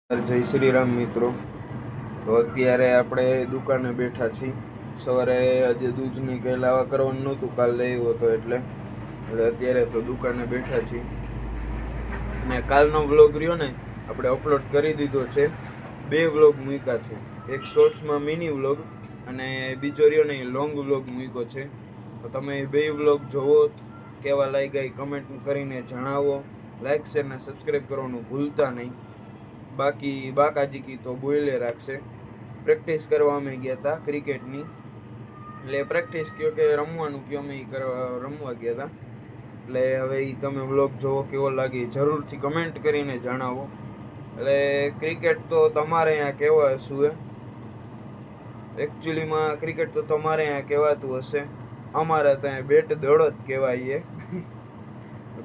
જય શ્રી રામ મિત્રો. તો અત્યારે આપણે દુકાને બેઠા છીએ. સવારે આજે દૂધની કંઈ લાવા કરવાનું નહોતું, કાલ લઈ આવ્યો હતો એટલે અત્યારે તો દુકાને બેઠા છીએ. અને કાલનો વ્લોગ રહ્યો ને આપણે અપલોડ કરી દીધો છે. 2 વ્લોગ મૂક્યા છે, એક શોર્ટ્સમાં મિની વ્લોગ અને બીજો રહ્યો ને લોંગ વ્લોગ મૂક્યો છે. તો તમે 2 વ્લોગ જોવો, કેવા લાગ્યા એ કમેન્ટ કરીને જણાવો. લાઈક શેર ને સબસ્ક્રાઈબ કરવાનું ભૂલતા નહીં. બાકી બાકાજી તો બોલે રાખશે. પ્રેક્ટિસ કરવા અમે ગયા હતા ક્રિકેટની, એટલે પ્રેક્ટિસ કયો કે રમવાનું કયો અમે રમવા ગયા હતા. એટલે હવે એ તમે વ્લોગ જોવો, કેવો લાગે જરૂરથી કમેન્ટ કરીને જણાવો. એટલે ક્રિકેટ તો તમારે અહીંયા કહેવાય શું એકચ્યુઅલીમાં ક્રિકેટ તો તમારે અહીંયા કહેવાતું હશે, અમારે ત્યાં બેટ દડો જ કહેવાય.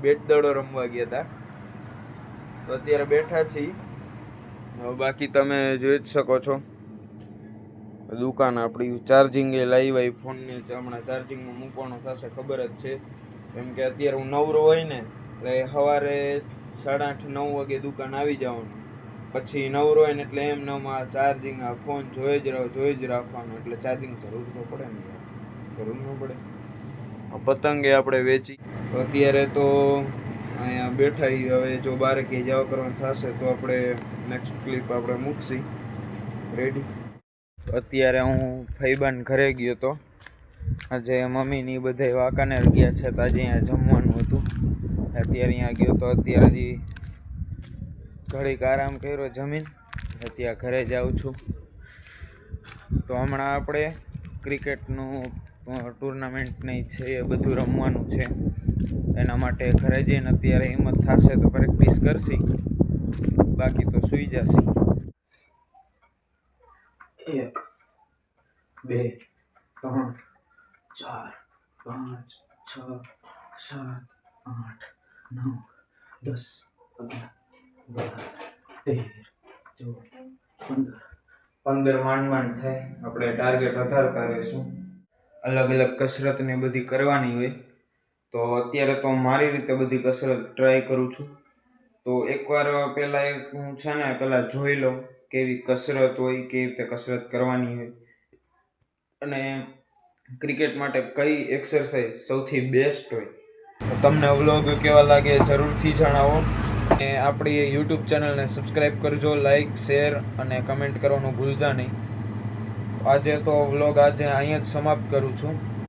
બેટ દડો રમવા ગયા હતા. તો અત્યારે બેઠા છીએ. બાકી તમે જોઈ જ શકો છો દુકાન આપણી. ચાર્જિંગ એ લાવ્યા ફોનને હમણાં ચાર્જિંગમાં મૂકવાનો થશે, ખબર જ છે. કેમ કે અત્યારે હું નવરો હોય ને એટલે સવારે 8:30-9 વાગે દુકાન આવી જવાનું. પછી નવરો હોય ને એટલે એમનામાં ચાર્જિંગ આ ફોન જોઈ જ રાખવાનો. એટલે ચાર્જિંગ જરૂર તો પડે ને, જરૂર ન પડે. પતંગે આપણે વેચી. અત્યારે તો અહીંયા બેઠા. હવે જો બહાર ક્યાંય જવા કરવાનું થશે તો આપણે નેક્સ્ટ ક્લિપ આપણે મૂકશી. રેડી. અત્યારે હું ફૈબાન ઘરે ગયો હતો. આજે મમ્મીની બધા વાંકાનેર ગયા છે, તો આજે અહીંયા જમવાનું હતું. અત્યારે અહીંયા ગયો તો અત્યારે હજી ઘડીક આરામ કર્યો જમીન. અત્યારે ઘરે જાઉં છું. તો હમણાં આપણે ક્રિકેટનું ટુર્નામેન્ટ નહીં છે એ બધું રમવાનું છે. એના માટે ઘરે જઈને અત્યારે હિંમત થશે તો પ્રેક્ટિસ કરશી, બાકી તો સૂઈ જશે. 1 2 3 4 5 6 7 8 9 10 11 12 13 14 માંડ થાય. આપણે ટાર્ગેટ વધારતા રહીશું. અલગ અલગ કસરત ને બધી કરવાની હોય. તો અત્યારે તો મારી રીતે બધી કસરત ટ્રાય કરું છું. તો એકવાર પહેલાં હું છે ને પહેલાં જોઈ લઉં કેવી કસરત હોય, કેવી રીતે કસરત કરવાની હોય, અને ક્રિકેટ માટે કઈ એક્સરસાઇઝ સૌથી બેસ્ટ હોય. તમને વ્લોગ કેવા લાગે જરૂરથી જણાવો. અને આપણી યુટ્યુબ ચેનલને સબસ્ક્રાઈબ કરજો, લાઈક શેર અને કમેન્ટ કરવાનું ભૂલતા નહીં. આજે તો વ્લોગ અહીંયા જ સમાપ્ત કરું છું.